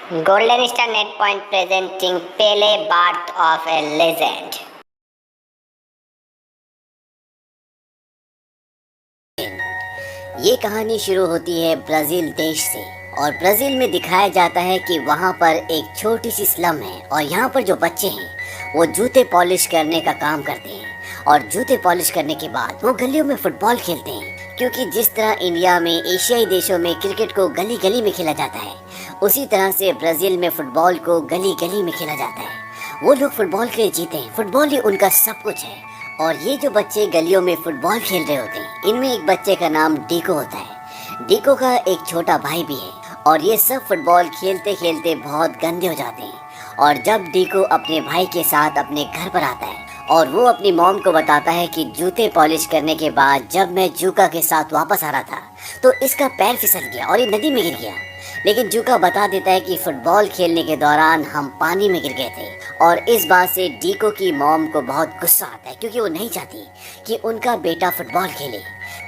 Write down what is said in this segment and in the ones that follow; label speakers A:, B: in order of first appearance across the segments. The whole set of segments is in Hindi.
A: Golden Star Net Point presenting Pele, Birth of a Legend.
B: ये कहानी शुरू होती है ब्राज़ील देश से और ब्राज़ील में दिखाया जाता है कि वहाँ पर एक छोटी सी स्लम है और यहाँ पर जो बच्चे हैं वो जूते पॉलिश करने का काम करते हैं और जूते पॉलिश करने के बाद वो गलियों में फुटबॉल खेलते हैं। क्योंकि जिस तरह इंडिया में एशियाई देशों में क्रिकेट को गली गली में खेला जाता है, उसी तरह से ब्राज़ील में फुटबॉल को गली गली में खेला जाता है। वो लोग फुटबॉल के लिए जीते हैं, फुटबॉल ही उनका सब कुछ है। और ये जो बच्चे गलियों में फुटबॉल खेल रहे होते हैं, इनमें एक बच्चे का नाम डीको होता है। डीको का एक छोटा भाई भी है और ये सब फुटबॉल खेलते खेलते बहुत गंदे हो जाते हैं। और जब डीको अपने भाई के साथ अपने घर पर आता है और वो अपनी मॉम को बताता है कि जूते पॉलिश करने के बाद जब मैं जूका के साथ वापस आ रहा था तो इसका पैर फिसल गया और ये नदी में गिर गया। लेकिन जूका बता देता है कि फुटबॉल खेलने के दौरान हम पानी में गिर गए थे। और इस बात से डीको की मॉम को बहुत गुस्सा आता है क्योंकि वो नहीं चाहती कि उनका बेटा फुटबॉल खेले।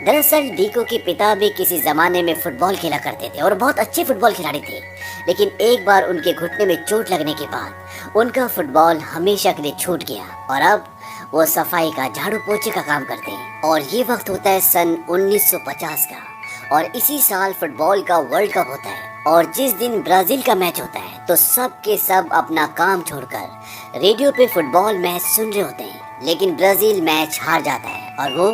B: दरअसल डीको के पिता भी किसी ज़माने में फुटबॉल खेला करते थे और बहुत अच्छे फुटबॉल खिलाड़ी थे। लेकिन एक बार उनके घुटने में चोट लगने के बाद उनका फुटबॉल हमेशा के लिए छूट गया और अब वो सफाई का, झाड़ू पोछे का काम करते हैं। और ये वक्त होता है सन 1950 का और इसी साल फुटबॉल का वर्ल्ड कप होता है। और जिस दिन ब्राज़ील का मैच होता है तो सब के सब अपना काम छोड़कर रेडियो पे फुटबॉल मैच सुन रहे होते हैं। लेकिन ब्राज़ील मैच हार जाता है और वो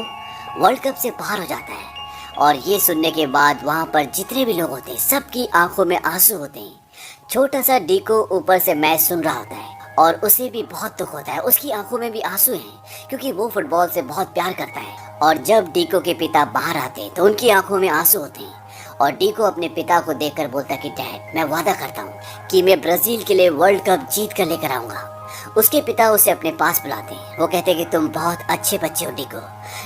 B: वर्ल्ड कप से बाहर हो जाता है। और ये सुनने के बाद वहाँ पर जितने भी लोग होते हैं सबकी आंखों में आंसू होते हैं। छोटा सा डीको ऊपर से मैच सुन रहा होता है और उसे भी बहुत दुख होता है, उसकी आंखों में भी आंसू हैं क्योंकि वो फुटबॉल से बहुत प्यार करता है। और जब डीको के पिता बाहर आते हैं तो उनकी आंखों में आंसू होते हैं और डीको अपने पिता को देखकर बोलता है कि डैड, मैं वादा करता हूँ कि मैं ब्राज़ील के लिए वर्ल्ड कप जीत कर लेकर आऊँगा। उसके पिता उसे अपने पास बुलाते हैं। वो कहते हैं कि तुम बहुत अच्छे बच्चे हो डीको,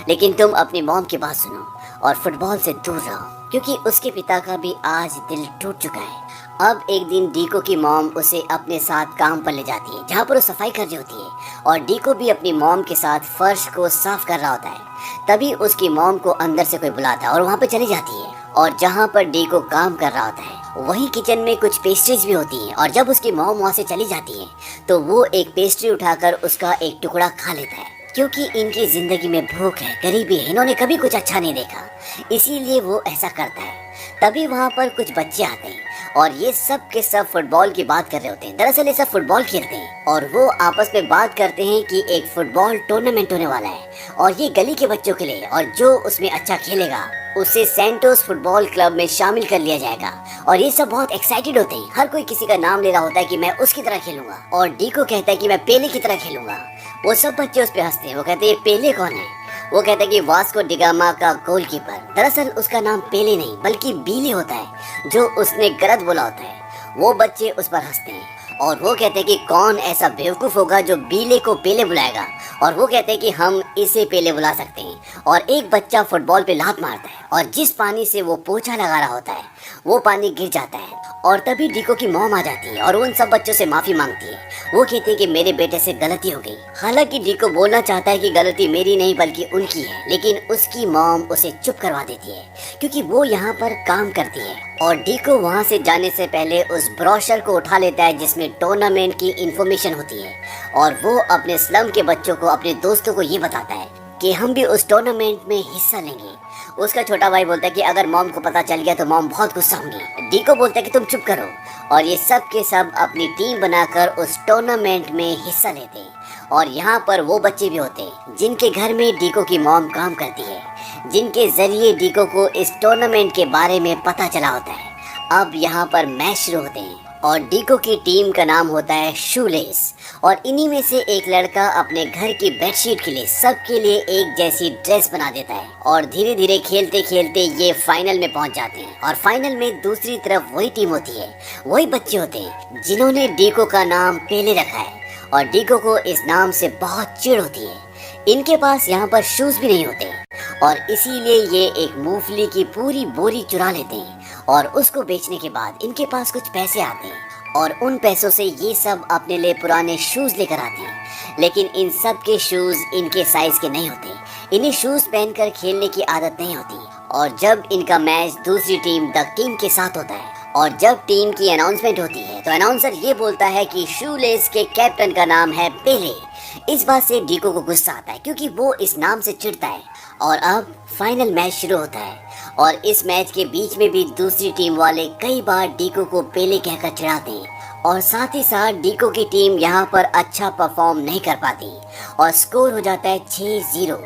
B: लेकिन तुम अपनी मॉम की बात सुनो और फुटबॉल से दूर रहो। क्योंकि उसके पिता का भी आज दिल टूट चुका है। अब एक दिन डीको की मॉम उसे अपने साथ काम पर ले जाती है जहाँ पर वो सफाई कर रही होती है और डीको भी अपनी मॉम के साथ फर्श को साफ कर रहा होता है। तभी उसकी मॉम को अंदर से कोई बुलाता है और वहाँ पर चली जाती है और जहाँ पर डीको काम कर रहा होता है वहीं किचन में कुछ पेस्ट्रीज भी होती हैं। और जब उसकी मॉम वहाँ से चली जाती है तो वो एक पेस्ट्री उठाकर उसका एक टुकड़ा खा लेता है। क्योंकि इनकी जिंदगी में भूख है, गरीबी है, इन्होंने कभी कुछ अच्छा नहीं देखा, इसीलिए वो ऐसा करता है। तभी वहाँ पर कुछ बच्चे आते हैं और ये सब के सब फुटबॉल की बात कर रहे होते हैं। दरअसल ये सब फुटबॉल खेलते हैं और वो आपस में बात करते हैं कि एक फुटबॉल टूर्नामेंट होने वाला है और ये गली के बच्चों के लिए, और जो उसमें अच्छा खेलेगा उसे सेंटोस फुटबॉल क्लब में शामिल कर लिया जाएगा। और ये सब बहुत एक्साइटेड होते हैं, हर कोई किसी का नाम ले रहा होता है कि मैं उसकी तरह खेलूंगा। और डीको कहता है कि मैं पेले की तरह खेलूंगा। वो सब बच्चे उस पे हंसते हैं। वो कहते हैं पेले कौन है? वो कहता है कि वास्को डिगामा का गोलकीपर। दरअसल उसका नाम पेले नहीं बल्कि बीले होता है, जो उसने गलत बोला होता है। वो बच्चे उस पर हंसते हैं और वो कहते हैं कि कौन ऐसा बेवकूफ़ होगा जो बीले को पेले बुलाएगा। और वो कहते हैं कि हम इसे पेले बुला सकते हैं। और एक बच्चा फुटबॉल पे लात मारता है और जिस पानी से वो पोछा लगा रहा होता है वो पानी गिर जाता है। और तभी डीको की मॉम आ जाती है और उन सब बच्चों से माफ़ी मांगती है। वो कहती है कि मेरे बेटे से गलती हो गई। हालांकि डीको बोलना चाहता है कि गलती मेरी नहीं बल्कि उनकी है, लेकिन उसकी मॉम उसे चुप करवा देती है क्योंकि वो यहाँ पर काम करती है। और डीको वहाँ से जाने से पहले उस ब्रोशर को उठा लेता है जिसमें टूर्नामेंट की इंफॉर्मेशन होती है और वो अपने स्लम के बच्चों को, अपने दोस्तों को ये बताता है कि हम भी उस टूर्नामेंट में हिस्सा लेंगे। उसका छोटा भाई बोलता है कि अगर मॉम को पता चल गया तो मॉम बहुत गुस्सा होंगी। डीको बोलता है कि तुम चुप करो। और ये सब के सब अपनी टीम बनाकर उस टूर्नामेंट में हिस्सा लेते हैं। और यहाँ पर वो बच्चे भी होते हैं जिनके घर में डीको की मॉम काम करती है, जिनके जरिए डीको को इस टूर्नामेंट के बारे में पता चला होता है। अब यहाँ पर मैच शुरू होते हैं और डीको की टीम का नाम होता है शूलेस। और इन्हीं में से एक लड़का अपने घर की बेडशीट के लिए सबके लिए एक जैसी ड्रेस बना देता है। और धीरे धीरे खेलते खेलते ये फाइनल में पहुंच जाते हैं। और फाइनल में दूसरी तरफ वही टीम होती है, वही बच्चे होते हैं जिन्होंने डीको का नाम पेले रखा है। और डीको को इस नाम से बहुत चिढ़ होती है। इनके पास यहाँ पर शूज भी नहीं होते और इसीलिए ये एक मूंगफली की पूरी बोरी चुरा लेते हैं और उसको बेचने के बाद इनके पास कुछ पैसे आते हैं और उन पैसों से ये सब अपने लिए पुराने शूज लेकर आते हैं। लेकिन इन सब के शूज इनके साइज के नहीं होते, इन्हें शूज पहनकर खेलने की आदत नहीं होती। और जब इनका मैच दूसरी टीम द टीम के साथ होता है और जब टीम की अनाउंसमेंट होती है तो अनाउंसर ये बोलता है कि शूलेस के कैप्टन का नाम है पेले। इस बात से डीको को गुस्सा आता है क्योंकि वो इस नाम से चिढ़ता है। और अब फाइनल मैच शुरू होता है और इस मैच के बीच में भी दूसरी टीम वाले कई बार डीको को पेले कहकर चिढ़ाते हैं और साथ ही साथ डीको की टीम यहाँ पर अच्छा परफॉर्म नहीं कर पाती और स्कोर हो जाता है 6-0,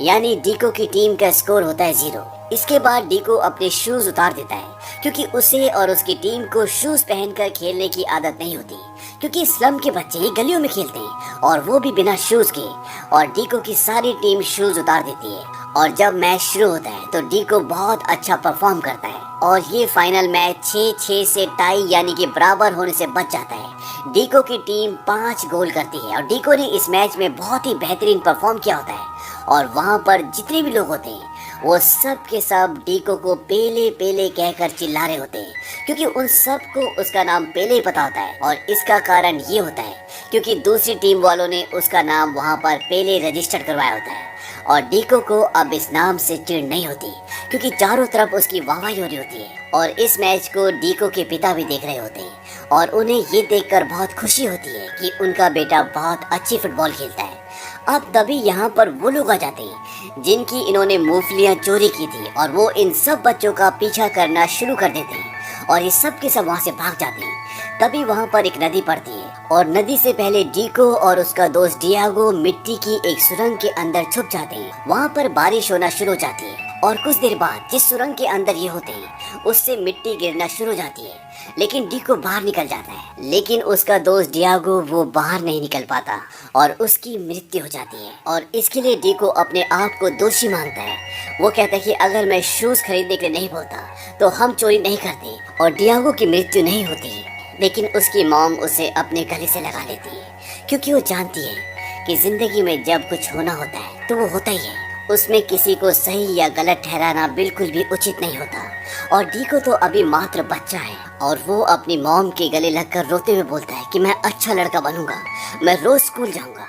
B: यानी डीको की टीम का स्कोर होता है 0। इसके बाद डीको अपने शूज उतार देता है क्योंकि उसे और उसकी टीम को शूज पहनकर खेलने की आदत नहीं होती, क्योंकि स्लम के बच्चे ही गलियों में खेलते हैं और वो भी बिना शूज के। और डीको की सारी टीम शूज उतार देती है और जब मैच शुरू होता है तो डीको बहुत अच्छा परफॉर्म करता है और ये फाइनल मैच 6-6 से टाई यानी कि बराबर होने से बच जाता है। डीको की टीम 5 गोल करती है और डीको ने इस मैच में बहुत ही बेहतरीन परफॉर्म किया होता है और वहाँ पर जितने भी लोग होते हैं वो सब के सब डीको को पेले पेले कहकर चिल्ला रहे होते हैं क्योंकि उन सब को उसका नाम पेले ही पता होता है। और इसका कारण ये होता है क्योंकि दूसरी टीम वालों ने उसका नाम वहाँ पर पेले रजिस्टर करवाया होता है और डीको को अब इस नाम से चिढ़ नहीं होती क्योंकि चारों तरफ उसकी वाहवाही हो रही होती है। और इस मैच को डीको के पिता भी देख रहे होते हैं और उन्हें ये देखकर बहुत खुशी होती है कि उनका बेटा बहुत अच्छी फुटबॉल खेलता है। अब तभी यहाँ पर वो लोग आ जाते हैं जिनकी इन्होंने मूंगफलियाँ चोरी की थी और वो इन सब बच्चों का पीछा करना शुरू कर देते हैं और ये सब के सब वहाँ से भाग जाते हैं। तभी वहाँ पर एक नदी पड़ती है और नदी से पहले डीको और उसका दोस्त डियागो मिट्टी की एक सुरंग के अंदर छुप जाते हैं। वहाँ पर बारिश होना शुरू हो जाती है और कुछ देर बाद जिस सुरंग के अंदर ये होते हैं उससे मिट्टी गिरना शुरू हो जाती है, लेकिन डीको बाहर निकल जाता है। लेकिन उसका दोस्त डियागो वो बाहर नहीं निकल पाता और उसकी मृत्यु हो जाती है और इसके लिए डीको अपने आप को दोषी मानता है। वो कहता है कि अगर मैं शूज खरीदने के लिए नहीं बोलता तो हम चोरी नहीं करते और डियागो की मृत्यु नहीं होती। लेकिन उसकी मॉम उसे अपने गले से लगा लेती है क्योंकि वो जानती है कि जिंदगी में जब कुछ होना होता है तो वो होता ही है, उसमें किसी को सही या गलत ठहराना बिल्कुल भी उचित नहीं होता। और डीको तो अभी मात्र बच्चा है और वो अपनी मॉम के गले लगकर रोते हुए बोलता है कि मैं अच्छा लड़का बनूंगा, मैं रोज स्कूल जाऊंगा।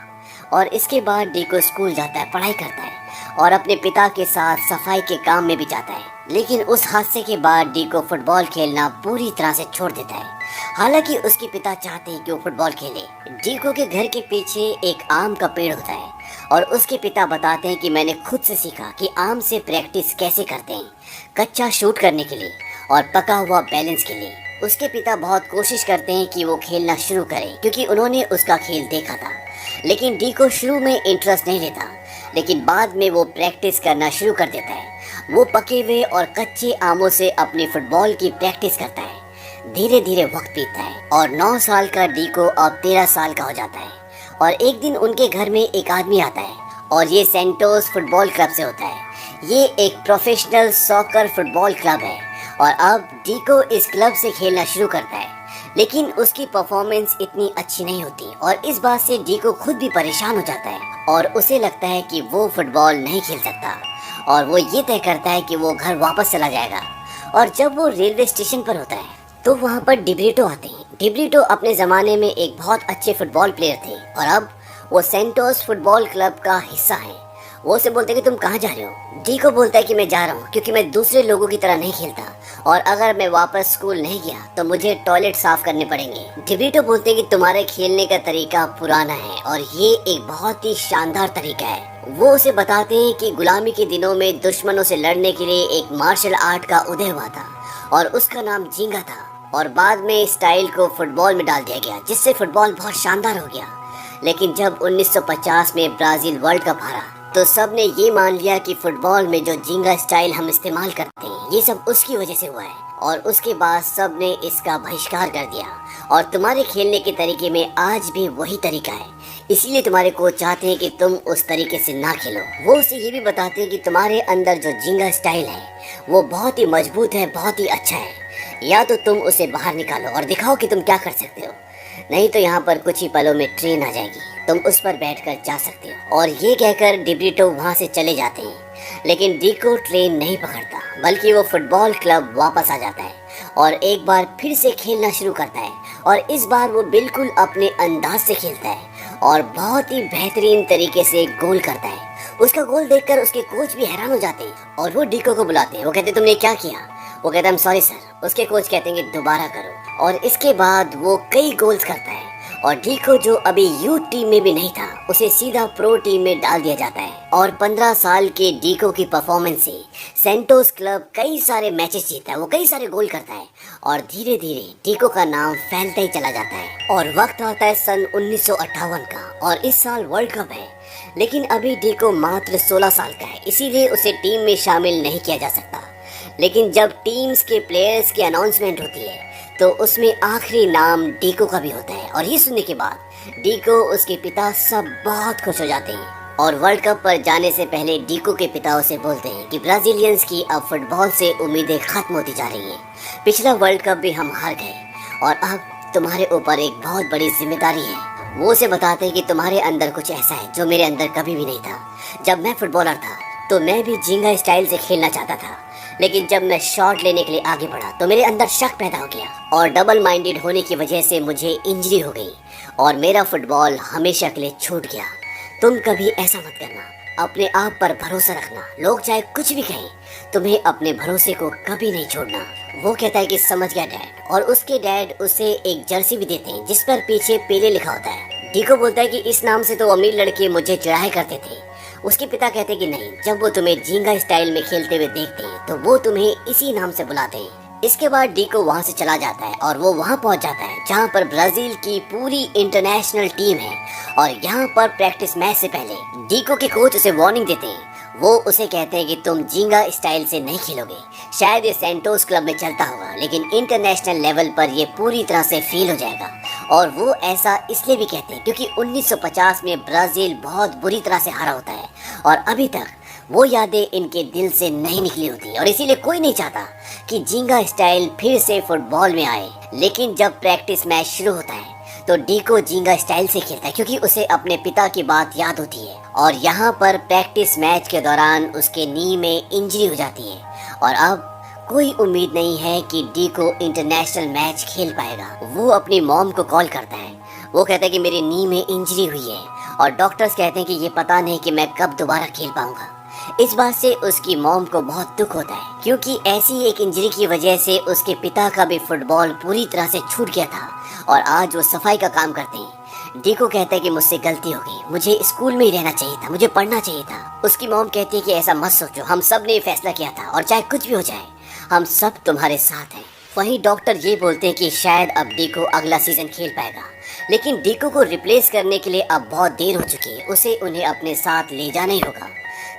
B: और इसके बाद डीको स्कूल जाता है, पढ़ाई करता है और अपने पिता के साथ सफाई के काम में भी जाता है। लेकिन उस हादसे के बाद डीको फुटबॉल खेलना पूरी तरह से छोड़ देता है, हालांकि उसके पिता चाहते हैं कि वो फुटबॉल खेले। डीको के घर के पीछे एक आम का पेड़ होता है और उसके पिता बताते हैं कि मैंने खुद से सीखा कि आम से प्रैक्टिस कैसे करते हैं, कच्चा शूट करने के लिए और पका हुआ बैलेंस के लिए। उसके पिता बहुत कोशिश करते हैं कि वो खेलना शुरू करे क्योंकि उन्होंने उसका खेल देखा था। लेकिन डीको शुरू में इंटरेस्ट नहीं लेता, लेकिन बाद में वो प्रैक्टिस करना शुरू कर देता है। वो पके हुए और कच्चे आमों से अपनी फुटबॉल की प्रैक्टिस करता है। धीरे धीरे वक्त बीतता है और 9 साल का डीको अब 13 साल का हो जाता है। और एक दिन उनके घर में एक आदमी आता है और ये सेंटोस फुटबॉल क्लब से होता है। ये एक प्रोफेशनल सॉकर फुटबॉल क्लब है और अब डीको इस क्लब से खेलना शुरू करता है। लेकिन उसकी परफॉर्मेंस इतनी अच्छी नहीं होती और इस बात से डीको खुद भी परेशान हो जाता है और उसे लगता है कि वो फुटबॉल नहीं खेल सकता और वो ये तय करता है कि वो घर वापस चला जाएगा। और जब वो रेलवे स्टेशन पर होता है तो वहाँ पर डिब्रिटो आते हैं। डिब्रिटो अपने ज़माने में एक बहुत अच्छे फुटबॉल प्लेयर थे और अब वो सेंटोस फुटबॉल क्लब का हिस्सा है। वो उसे बोलते हैं कि तुम कहाँ जा रहे हो। डीको बोलता है कि मैं जा रहा हूँ क्योंकि मैं दूसरे लोगों की तरह नहीं खेलता और अगर मैं वापस स्कूल नहीं गया तो मुझे टॉयलेट साफ करने पड़ेंगे। डिब्रिटो बोलते हैं कि तुम्हारे खेलने का तरीका पुराना है और ये एक बहुत ही शानदार तरीका है। वो उसे बताते हैं कि गुलामी के दिनों में दुश्मनों से लड़ने के लिए एक मार्शल आर्ट का उदय हुआ था और उसका नाम झींगा था और बाद में इस स्टाइल को फुटबॉल में डाल दिया गया जिससे फुटबॉल बहुत शानदार हो गया। लेकिन जब 1950 में ब्राजील वर्ल्ड कप हारा तो सब ने ये मान लिया कि फुटबॉल में जो झींगा स्टाइल हम इस्तेमाल करते हैं ये सब उसकी वजह से हुआ है और उसके बाद सब ने इसका बहिष्कार कर दिया और तुम्हारे खेलने के तरीके में आज भी वही तरीका है, इसीलिए तुम्हारे कोच चाहते हैं कि तुम उस तरीके से ना खेलो। वो उसे ये भी बताते हैं कि तुम्हारे अंदर जो झींगा स्टाइल है वो बहुत ही मजबूत है, बहुत ही अच्छा है, या तो तुम उसे बाहर निकालो और दिखाओ कि तुम क्या कर सकते हो, नहीं तो यहाँ पर कुछ ही पलों में ट्रेन आ जाएगी, तुम उस पर बैठकर जा सकते हो। और ये कहकर डिब्रिटो वहाँ से चले जाते हैं। लेकिन डीको ट्रेन नहीं पकड़ता बल्कि वो फुटबॉल क्लब वापस आ जाता है और एक बार फिर से खेलना शुरू करता है और इस बार वो बिल्कुल अपने अंदाज से खेलता है और बहुत ही बेहतरीन तरीके से गोल करता है। उसका गोल देखकर उसके कोच भी हैरान हो जाते हैं और वो डीको को बुलाते हैं। वो कहते तुमने क्या किया। वो कहता है सॉरी सर। उसके कोच कहते हैं कि दोबारा करो, और इसके बाद वो कई गोल्स करता है और डीको जो अभी यूथ टीम में भी नहीं था उसे सीधा प्रो टीम में डाल दिया जाता है। और 15 साल के डीको की परफॉर्मेंस से सेंटोस क्लब कई सारे मैचेस जीतता है, वो कई सारे गोल करता है और धीरे धीरे डीको का नाम फैलता ही चला जाता है। और वक्त आता है सन 1958 का और इस साल वर्ल्ड कप है, लेकिन अभी डीको मात्र 16 साल का है, इसीलिए उसे टीम में शामिल नहीं किया जा सकता। लेकिन जब टीम्स के प्लेयर्स की अनाउंसमेंट होती है तो उसमें आखिरी नाम डीको का भी होता है। और ये सुनने के बाद डीको, उसके पिता सब बहुत खुश हो जाते हैं और वर्ल्ड कप पर जाने से पहले डीको के पिता उसे बोलते हैं कि ब्राजीलियंस की अब फुटबॉल से उम्मीदें खत्म होती जा रही हैं। पिछला वर्ल्ड कप भी हम हार गए और अब तुम्हारे ऊपर एक बहुत बड़ी जिम्मेदारी है। वो उसे बताते हैं कि तुम्हारे अंदर कुछ ऐसा है जो मेरे अंदर कभी भी नहीं था। जब मैं फुटबॉलर था तो मैं भी झींगा स्टाइल से खेलना चाहता था, लेकिन जब मैं शॉट लेने के लिए आगे बढ़ा तो मेरे अंदर शक पैदा हो गया और डबल माइंडेड होने की वजह से मुझे इंजरी हो गई और मेरा फुटबॉल हमेशा के लिए छूट गया। तुम कभी ऐसा मत करना, अपने आप पर भरोसा रखना, लोग चाहे कुछ भी कहें, तुम्हें अपने भरोसे को कभी नहीं छोड़ना। वो कहता है कि समझ गया डैड, और उसके डैड उसे एक जर्सी भी देते हैं जिस पर पीछे पेले लिखा होता है। डीको बोलता है कि इस नाम से तो अमीर लड़के मुझे चिढ़ाया करते थे। उसके पिता कहते हैं कि नहीं, जब वो तुम्हें झींगा स्टाइल में खेलते हुए देखते हैं तो वो तुम्हें इसी नाम से बुलाते हैं। इसके बाद डीको वहाँ से चला जाता है और वो वहाँ पहुँच जाता है जहाँ पर ब्राजील की पूरी इंटरनेशनल टीम है। और यहाँ पर प्रैक्टिस मैच से पहले डीको के कोच उसे वार्निंग देते हैं। वो उसे कहते हैं कि तुम झींगा स्टाइल से नहीं खेलोगे। शायद ये सेंटोस क्लब में चलता होगा, लेकिन इंटरनेशनल लेवल पर ये पूरी तरह से फेल हो जाएगा। और वो ऐसा इसलिए भी कहते हैं क्योंकि 1950 में ब्राजील बहुत बुरी तरह से हारा होता है और अभी तक वो यादें इनके दिल से नहीं निकली होती और इसीलिए कोई नहीं चाहता कि झींगा स्टाइल फिर से फुटबॉल में आए। लेकिन जब प्रैक्टिस मैच शुरू होता है तो डीको झींगा स्टाइल से खेलता है क्योंकि उसे अपने पिता की बात याद होती है। और यहाँ पर प्रैक्टिस मैच के दौरान उसके नी में इंजरी हो जाती है और अब कोई उम्मीद नहीं है कि डीको इंटरनेशनल मैच खेल पाएगा। वो अपनी मॉम को कॉल करता है। वो कहता है कि मेरे नी में इंजरी हुई है और डॉक्टर्स कहते हैं कि ये पता नहीं कि मैं कब दोबारा खेल पाऊंगा। इस बात से उसकी मॉम को बहुत दुख होता है क्योंकि ऐसी एक इंजरी की वजह से उसके पिता का भी फुटबॉल पूरी तरह से छूट गया था और आज वो सफाई का काम करते हैं। डीको कहता है कि मुझसे गलती हो गई, मुझे स्कूल में ही रहना चाहिए था, मुझे पढ़ना चाहिए था। उसकी मॉम कहती है कि ऐसा मत सोचो, हम सब ने फैसला किया था और चाहे कुछ भी हो जाए हम सब तुम्हारे साथ हैं। वहीं डॉक्टर ये बोलते हैं कि शायद अब डीको अगला सीजन खेल पाएगा, लेकिन डीको को रिप्लेस करने के लिए अब बहुत देर हो चुकी है, उसे उन्हें अपने साथ ले जाना ही होगा।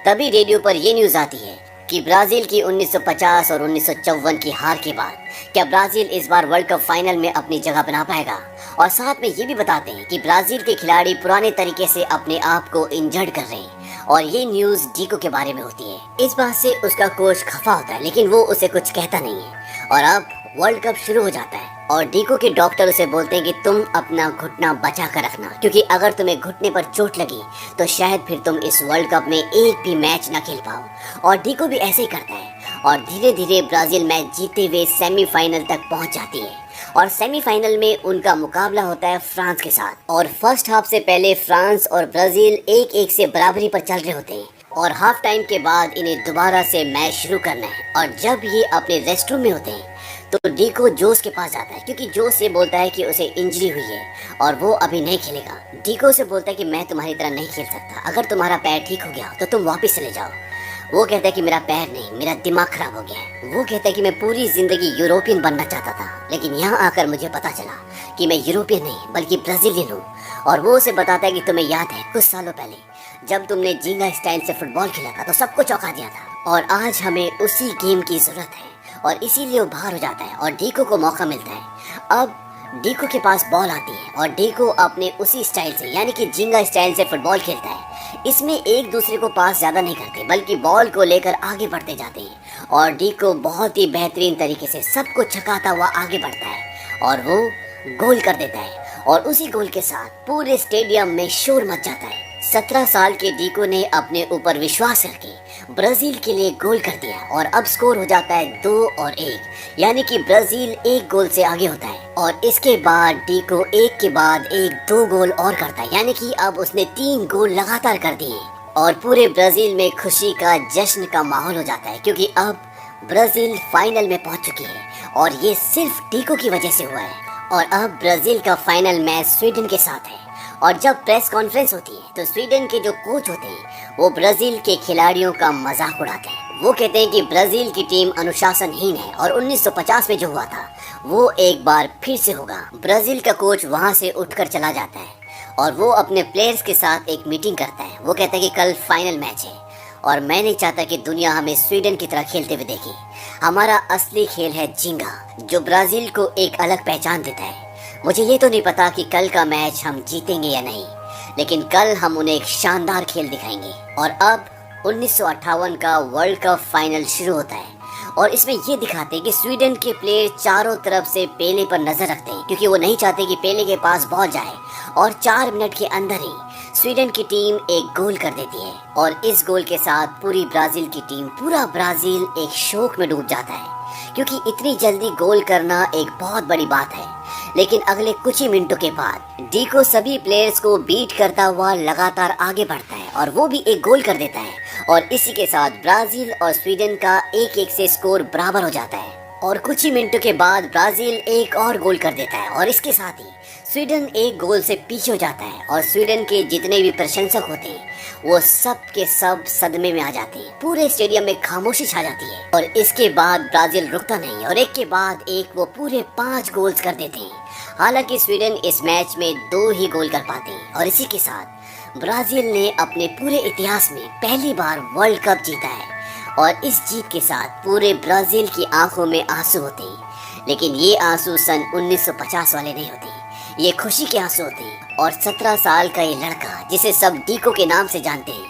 B: तभी रेडियो पर ये न्यूज़ आती है कि ब्राजील की 1950 और 1954 की हार के बाद क्या ब्राजील इस बार वर्ल्ड कप फाइनल में अपनी जगह बना पाएगा। और साथ में ये भी बताते हैं कि ब्राजील के खिलाड़ी पुराने तरीके से अपने आप को इंजर्ड कर रहे हैं और ये न्यूज़ डीको के बारे में होती है। इस बात से उसका कोच खफा होता है, लेकिन वो उसे कुछ कहता नहीं है। और अब वर्ल्ड कप शुरू हो जाता है और डीको के डॉक्टर उसे बोलते हैं कि तुम अपना घुटना बचा कर रखना, क्योंकि अगर तुम्हें घुटने पर चोट लगी तो शायद फिर तुम इस वर्ल्ड कप में एक भी मैच न खेल पाओ। और डीको भी ऐसे ही करता है और धीरे धीरे ब्राजील मैच जीतते हुए सेमीफाइनल तक पहुंच जाती है। और सेमीफाइनल में उनका मुकाबला होता है फ्रांस के साथ। और फर्स्ट हाफ से पहले फ्रांस और ब्राजील 1-1 से बराबरी पर चल रहे होते हैं और हाफ टाइम के बाद इन्हें दोबारा से मैच शुरू करना है। और जब ये अपने रेस्ट रूम में होते हैं तो डीको जोस के पास जाता है क्योंकि जोस ये बोलता है कि उसे इंजरी हुई है और वो अभी नहीं खेलेगा। डीको से बोलता है कि मैं तुम्हारी तरह नहीं खेल सकता, अगर तुम्हारा पैर ठीक हो गया तो तुम वापस चले जाओ। वो कहता है कि मेरा पैर नहीं, मेरा दिमाग खराब हो गया है। वो कहता है कि मैं पूरी जिंदगी यूरोपियन बनना चाहता था, लेकिन यहाँ आकर मुझे पता चला कि मैं यूरोपियन नहीं बल्कि ब्राजीलियन हूँ। और वो उसे बताता है कि तुम्हें याद है कुछ सालों पहले जब तुमने झींगा स्टाइल से फुटबॉल खेला था तो सबको चौंका दिया था और आज हमें उसी गेम की जरूरत है। और इसीलिए वो बाहर हो जाता है और डीको को मौका मिलता है। अब डीको के पास बॉल आती है और डीको अपने उसी स्टाइल से यानी कि झींगा स्टाइल से फुटबॉल खेलता है। इसमें एक दूसरे को पास ज़्यादा नहीं करते बल्कि बॉल को लेकर आगे बढ़ते जाते हैं और डीको बहुत ही बेहतरीन तरीके से सबको छकाता हुआ आगे बढ़ता है और वो गोल कर देता है। और उसी गोल के साथ पूरे स्टेडियम में शोर मच जाता है। 17 साल के डीको ने अपने ऊपर विश्वास करके ब्राजील के लिए गोल कर दिया और अब स्कोर हो जाता है 2-1, यानी कि ब्राजील 1 गोल से आगे होता है। और इसके बाद डीको एक के बाद एक 2 गोल और करता है, यानी कि अब उसने 3 गोल लगातार कर दिए और पूरे ब्राजील में खुशी का जश्न का माहौल हो जाता है क्योंकि अब ब्राजील फाइनल में पहुंच चुकी है और ये सिर्फ टीको की वजह से हुआ है। और अब ब्राजील का फाइनल मैच स्वीडन के साथ है। और जब प्रेस कॉन्फ्रेंस होती है तो स्वीडन के जो कोच होते हैं वो ब्राजील के खिलाड़ियों का मजाक उड़ाते हैं। वो कहते हैं कि ब्राजील की टीम अनुशासनहीन है और 1950 में जो हुआ था वो एक बार फिर से होगा। ब्राजील का कोच वहाँ से उठकर चला जाता है और वो अपने प्लेयर्स के साथ एक मीटिंग करता है। वो कहता है कि कल फाइनल मैच है और मैं नहीं चाहता कि दुनिया हमें स्वीडन की तरह खेलते हुए देखे। हमारा असली खेल है झिंगा, जो ब्राजील को एक अलग पहचान देता है। मुझे ये तो नहीं पता कि कल का मैच हम जीतेंगे या नहीं, लेकिन कल हम उन्हें एक शानदार खेल दिखाएंगे। और अब 1958 का वर्ल्ड कप फाइनल शुरू होता है और इसमें ये दिखाते हैं कि स्वीडन के प्लेयर चारों तरफ से पेले पर नजर रखते हैं, क्योंकि वो नहीं चाहते कि पेले के पास बॉल जाए। और 4 मिनट के अंदर ही स्वीडन की टीम एक गोल कर देती है और इस गोल के साथ पूरी ब्राजील की टीम, पूरा ब्राजील एक शोक में डूब जाता है, क्योंकि इतनी जल्दी गोल करना एक बहुत बड़ी बात है। लेकिन अगले कुछ ही मिनटों के बाद डीको सभी प्लेयर्स को बीट करता हुआ लगातार आगे बढ़ता है और वो भी एक गोल कर देता है। और इसी के साथ ब्राजील और स्वीडन का 1-1 से स्कोर बराबर हो जाता है। और कुछ ही मिनटों के बाद ब्राजील एक और गोल कर देता है और इसके साथ ही स्वीडन एक गोल से पीछे हो जाता है। और स्वीडन के जितने भी प्रशंसक होते हैं वो सब के सब सदमे में आ जाते हैं। पूरे स्टेडियम में खामोशी छा जाती है और इसके बाद ब्राजील रुकता नहीं और एक के बाद एक वो पूरे 5 गोल्स कर देते हैं। हालांकि स्वीडन इस मैच में 2 ही गोल कर पाते हैं और इसी के साथ ब्राजील ने अपने पूरे इतिहास में पहली बार वर्ल्ड कप जीता है। और इस जीत के साथ पूरे ब्राजील की आंखों में आंसू होते हैं, लेकिन ये आंसू सन 1950 वाले नहीं होते, ये खुशी के आंसू होते हैं। और 17 साल का ये लड़का, जिसे सब डीको के नाम से जानते हैं,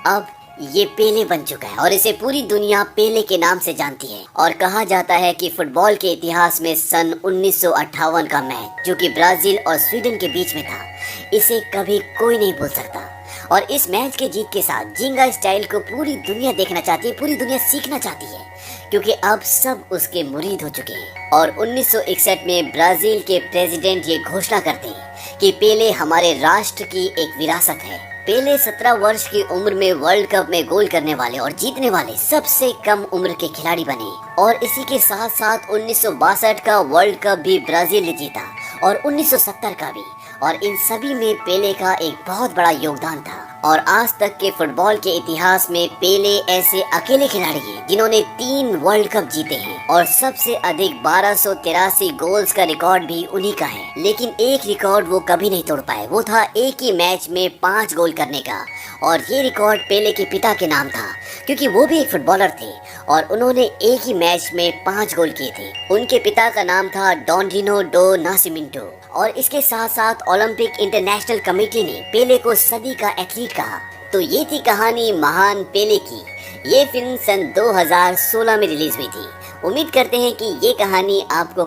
B: अब ये पेले बन चुका है और इसे पूरी दुनिया पेले के नाम से जानती है। और कहा जाता है कि फुटबॉल के इतिहास में सन 1958 का मैच, जो कि ब्राजील और स्वीडन के बीच में था, इसे कभी कोई नहीं भूल सकता। और इस मैच के जीत के साथ झिंगा स्टाइल को पूरी दुनिया देखना चाहती है, पूरी दुनिया सीखना चाहती है, क्योंकि अब सब उसके मुरीद हो चुके हैं। और 1961 में ब्राजील के प्रेसिडेंट ये घोषणा करते हैं कि पेले हमारे राष्ट्र की एक विरासत है। पेले 17 वर्ष की उम्र में वर्ल्ड कप में गोल करने वाले और जीतने वाले सबसे कम उम्र के खिलाड़ी बने। और इसी के साथ साथ 1962 का वर्ल्ड कप भी ब्राजील ने जीता और 1970 का भी। और इन सभी में पेले का एक बहुत बड़ा योगदान था। और आज तक के फुटबॉल के इतिहास में पेले ऐसे अकेले खिलाड़ी हैं जिन्होंने 3 वर्ल्ड कप जीते हैं और सबसे अधिक 1283 गोल्स का रिकॉर्ड भी उन्हीं का है। लेकिन एक रिकॉर्ड वो कभी नहीं तोड़ पाए, वो था एक ही मैच में 5 गोल करने का। और ये रिकॉर्ड पेले के पिता के नाम था, क्योंकि वो भी एक फुटबॉलर थे और उन्होंने एक ही मैच में 5 गोल किए थे। उनके पिता का नाम था डॉन्डिनो डो नासिमिंटो। और इसके साथ साथ ओलंपिक इंटरनेशनल कमेटी ने पेले को सदी का एथलीट कहा। तो ये थी कहानी महान पेले की। ये फिल्म सन 2016 में रिलीज हुई थी। उम्मीद करते हैं कि ये कहानी आपको